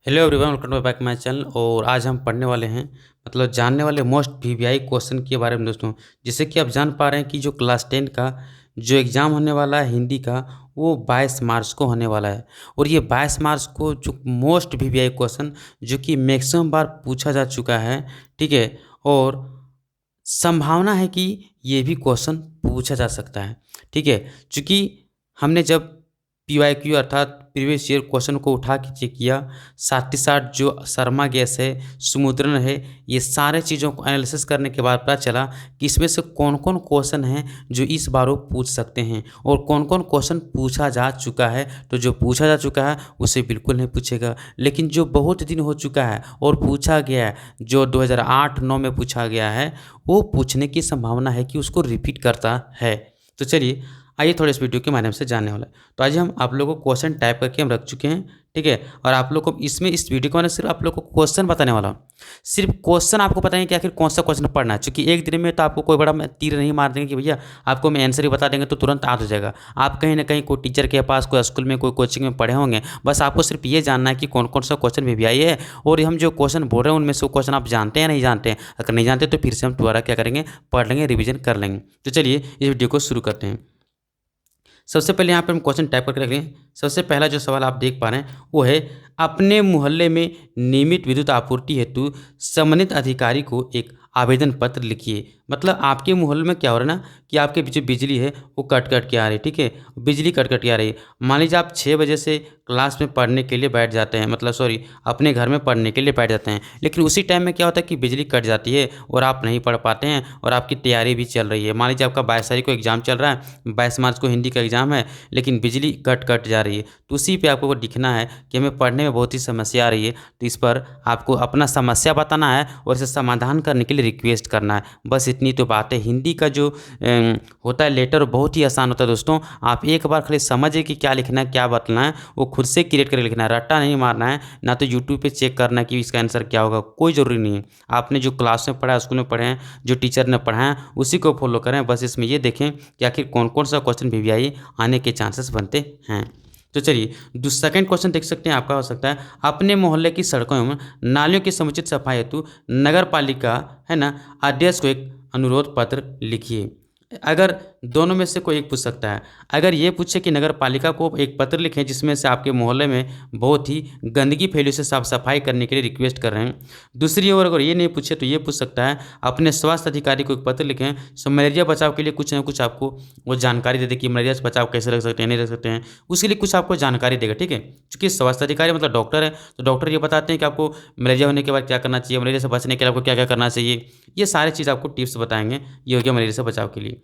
Hello everyone, welcome to back my channel. और आज हम पढ़ने वाले हैं जानने वाले मोस्ट वीवीआई क्वेश्चन के बारे में दोस्तों। जैसे कि आप जान पा रहे हैं कि जो क्लास 10 का जो एग्ज़ाम होने वाला है हिंदी का, वो 22 मार्च को होने वाला है। और ये 22 मार्च को जो मोस्ट वीवीआई क्वेश्चन जो कि मैक्सिमम बार पूछा जा चुका है, ठीक है। और संभावना है कि ये भी क्वेश्चन पूछा जा सकता है, ठीक है। चूँकि हमने जब पीवाईक्यू अर्थात प्रीवियस ईयर क्वेश्चन को उठा के चेक किया, साथ ही साथ जो शर्मा गैस है, समुद्रन है, ये सारे चीज़ों को एनालिसिस करने के बाद पता चला कि इसमें से कौन-कौन क्वेश्चन हैं जो इस बार वो पूछ सकते हैं और कौन-कौन क्वेश्चन पूछा जा चुका है। तो जो पूछा जा चुका है उसे बिल्कुल नहीं पूछेगा, लेकिन जो बहुत दिन हो चुका है और पूछा गया है, जो 2008-9 में पूछा गया है, वो पूछने की संभावना है कि उसको रिपीट करता है। तो चलिए आइए थोड़े इस वीडियो के माध्यम से जानने वाला है। तो आज हम आप लोगों को क्वेश्चन टाइप करके हम रख चुके हैं, ठीक है। और आप लोग को इसमें इस वीडियो के माध्यम से सिर्फ आप लोग को क्वेश्चन बताने वाला हूँ। सिर्फ क्वेश्चन आपको बताएंगे कि आखिर कौन सा क्वेश्चन पढ़ना है, क्योंकि एक दिन में तो आपको कोई बड़ा तीर नहीं मार देंगे कि भैया आपको मैं आंसर ही बता देंगे तो तुरंत याद हो जाएगा। आप कहीं ना कहीं कोई टीचर के पास, कोई स्कूल में, कोई कोचिंग में पढ़े होंगे। बस आपको सिर्फ ये जानना है कि कौन कौन सा क्वेश्चन वीवीआई है, और हम जो क्वेश्चन बोल रहे हैं उनमें से क्वेश्चन आप जानते हैं या नहीं जानते हैं। अगर नहीं जानते तो फिर से हम दोबारा क्या करेंगे, पढ़ लेंगे, रिविजन कर लेंगे। तो चलिए इस वीडियो को शुरू करते हैं। सबसे पहले यहाँ पे हम क्वेश्चन टाइप करके रख लें। सबसे पहला जो सवाल आप देख पा रहे हैं वो है, अपने मोहल्ले में नियमित विद्युत आपूर्ति हेतु संबंधित अधिकारी को एक आवेदन पत्र लिखिए। मतलब आपके मोहल्ले में क्या हो रहा है ना कि आपके जो बिजली है वो कट कट के आ रही है, ठीक है। बिजली कट कट के आ रही है। मान लीजिए आप 6 बजे से क्लास में पढ़ने के लिए बैठ जाते हैं, मतलब सॉरी अपने घर में पढ़ने के लिए बैठ जाते हैं, लेकिन उसी टाइम में क्या होता है कि बिजली कट जाती है और आप नहीं पढ़ पाते हैं और आपकी तैयारी भी चल रही है। मान लीजिए आपका 22 तारीख को एग्ज़ाम चल रहा है, 22 मार्च को हिंदी का एग्ज़ाम है, लेकिन बिजली कट कट जा रही है। तो उसी पे आपको लिखना है कि हमें पढ़ने में बहुत ही समस्या आ रही है। तो इस पर आपको अपना समस्या बताना है और इसे समाधान करने के लिए रिक्वेस्ट करना है। बस इतनी तो बात है। हिंदी का जो होता है लेटर बहुत ही आसान होता है दोस्तों। आप एक बार खाली समझिए कि क्या लिखना है, क्या बतलाना है, वो खुद से क्रिएट करके लिखना है। रट्टा नहीं मारना है, ना तो यूट्यूब पे चेक करना है कि इसका आंसर क्या होगा। कोई ज़रूरी नहीं है। आपने जो क्लास में पढ़ा है, स्कूल में पढ़े हैं, जो टीचर ने पढ़ाया उसी को फॉलो करें। बस इसमें ये देखें कि आखिर कौन कौन सा क्वेश्चन वीवीआई आने के चांसेस बनते हैं। तो चलिए सेकंड क्वेश्चन देख सकते हैं। आपका हो सकता है, अपने मोहल्ले की सड़कों एवं नालियों की समुचित सफाई हेतु नगर पालिका है ना अध्यक्ष को एक अनुरोध पत्र लिखिए। अगर दोनों में से कोई एक पूछ सकता है। अगर ये पूछे कि नगर पालिका को एक पत्र लिखें जिसमें से आपके मोहल्ले में बहुत ही गंदगी फैली, उसे साफ सफाई करने के लिए रिक्वेस्ट कर रहे हैं। दूसरी ओर अगर ये नहीं पूछे तो ये पूछ सकता है, अपने स्वास्थ्य अधिकारी को एक पत्र लिखें सो मलेरिया बचाव के लिए कुछ ना कुछ आपको वो जानकारी दे दे कि मलेरिया से बचाव कैसे रख सकते हैं, नहीं रख सकते हैं, उसके लिए कुछ आपको जानकारी देगा, ठीक है। क्योंकि स्वास्थ्य अधिकारी मतलब डॉक्टर है, तो डॉक्टर ये बताते हैं कि आपको मलेरिया होने के बाद क्या करना चाहिए, मलेरिया से बचने के लिए आपको क्या क्या करना चाहिए। ये सारी चीज़ आपको टिप्स बताएंगे। ये हो गया मलेरिया से बचाव के लिए।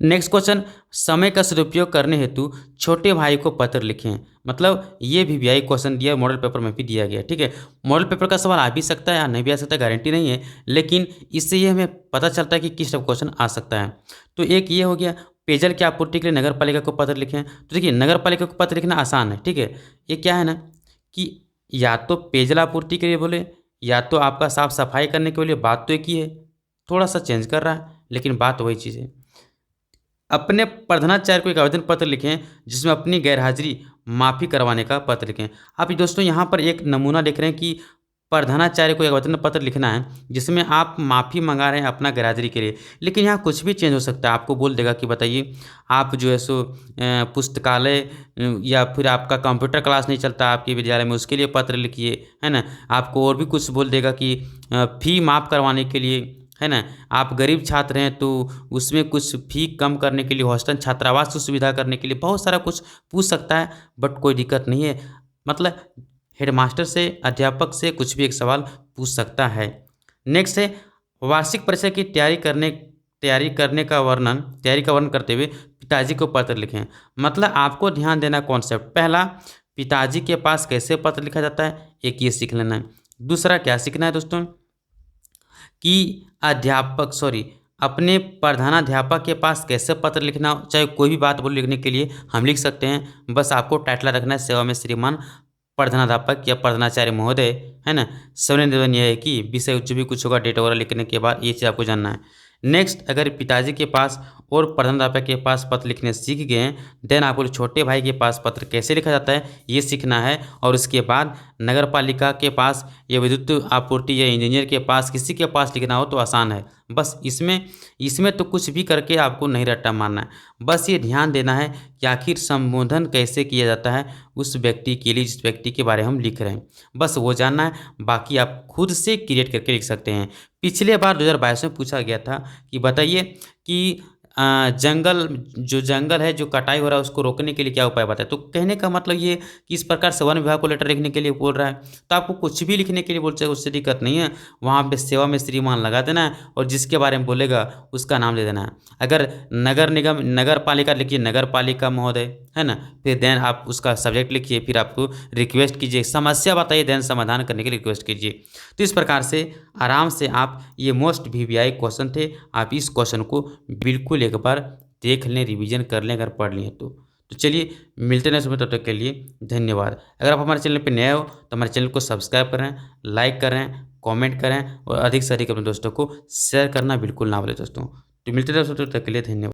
नेक्स्ट क्वेश्चन, समय का सदुपयोग करने हेतु छोटे भाई को पत्र लिखें। मतलब ये वीवीआई क्वेश्चन दिया, मॉडल पेपर में भी दिया गया, ठीक है। मॉडल पेपर का सवाल आ भी सकता है या नहीं भी आ सकता है, गारंटी नहीं है, लेकिन इससे ये हमें पता चलता है कि किस टाइप क्वेश्चन आ सकता है। तो एक ये हो गया, पेयजल की आपूर्ति के लिए नगर पालिका को पत्र लिखें। तो देखिए नगर पालिका को पत्र लिखना आसान है, ठीक है। ये क्या है ना कि या तो पेयजल आपूर्ति के लिए बोले, या तो आपका साफ सफाई करने के लिए। बात तो एक ही है, थोड़ा सा चेंज कर रहा है, लेकिन बात वही चीज़ है। अपने प्रधानाचार्य को एक आवेदन पत्र लिखें जिसमें अपनी गैरहाजिरी माफ़ी करवाने का पत्र लिखें। आप दोस्तों यहाँ पर एक नमूना देख रहे हैं कि प्रधानाचार्य को एक आवेदन पत्र लिखना है जिसमें आप माफ़ी मंगा रहे हैं अपना गैरहाजिरी के लिए, लेकिन यहाँ कुछ भी चेंज हो सकता है। आपको बोल देगा कि बताइए आप जो है सो पुस्तकालय या फिर आपका कंप्यूटर क्लास नहीं चलता आपके विद्यालय में, उसके लिए पत्र लिखिए, है ना। आपको और भी कुछ बोल देगा कि फ़ी माफ़ करवाने के लिए, है ना। आप गरीब छात्र हैं तो उसमें कुछ फ़ी कम करने के लिए, हॉस्टल छात्रावास की सुविधा करने के लिए, बहुत सारा कुछ पूछ सकता है। बट कोई दिक्कत नहीं है, मतलब हेडमास्टर से, अध्यापक से कुछ भी एक सवाल पूछ सकता है। नेक्स्ट है, वार्षिक परीक्षा की तैयारी का वर्णन करते हुए पिताजी को पत्र लिखें। मतलब आपको ध्यान देना कॉन्सेप्ट, पहला पिताजी के पास कैसे पत्र लिखा जाता है, एक ये सीख लेना है। दूसरा क्या सीखना है दोस्तों कि अपने प्रधानाध्यापक के पास कैसे पत्र लिखना। चाहे कोई भी बात बोलो लिखने के लिए हम लिख सकते हैं, बस आपको टाइटल रखना है सेवा में श्रीमान प्रधानाध्यापक या प्रधानाचार्य महोदय, है ना। सबने निवेदन यह है कि विषय जो भी कुछ होगा डेट वगैरह लिखने के बाद ये चीज़ आपको जानना है। नेक्स्ट, अगर पिताजी के पास और प्रधानाध्यापक के पास पत्र लिखने सीख गए हैं, देन आपको छोटे भाई के पास पत्र कैसे लिखा जाता है ये सीखना है। और उसके बाद नगर पालिका के पास या विद्युत आपूर्ति या इंजीनियर के पास, किसी के पास लिखना हो तो आसान है। बस इसमें तो कुछ भी करके आपको नहीं रट्टा मारना है। बस ये ध्यान देना है कि आखिर संबोधन कैसे किया जाता है उस व्यक्ति के लिए जिस व्यक्ति के बारे में हम लिख रहे हैं, बस वो जानना है। बाकी आप खुद से क्रिएट करके लिख सकते हैं। पिछले बार 2022 में पूछा गया था कि बताइए कि जो जंगल है, जो कटाई हो रहा है, उसको रोकने के लिए क्या उपाय बताएँ? तो कहने का मतलब ये कि इस प्रकार से वन विभाग को लेटर लिखने के लिए बोल रहा है, तो आपको कुछ भी लिखने के लिए बोल चाहे, उससे दिक्कत नहीं है। वहाँ पे सेवा में श्रीमान लगा देना है और जिसके बारे में बोलेगा उसका नाम दे देना है। अगर नगर निगम, नगर पालिका लिखिए नगर पालिका महोदय, है ना? फिर देन आप उसका सब्जेक्ट लिखिए, फिर आपको रिक्वेस्ट कीजिए, समस्या बताइए, देन समाधान करने के लिए रिक्वेस्ट कीजिए। तो इस प्रकार से आराम से आप, ये मोस्ट वीवीआई क्वेश्चन थे, आप इस क्वेश्चन को बिल्कुल एक बार देख लें, रिवीजन कर लें अगर पढ़ लिए तो चलिए मिलते हैं समय, तब तक के लिए धन्यवाद। अगर आप हमारे चैनल पर नए हो तो हमारे चैनल को सब्सक्राइब करें, लाइक करें, कमेंट करें और अधिक से अधिक अपने दोस्तों को शेयर करना बिल्कुल ना भूलें दोस्तों। तो मिलते हैं दोस्तों, तब तक के लिए धन्यवाद।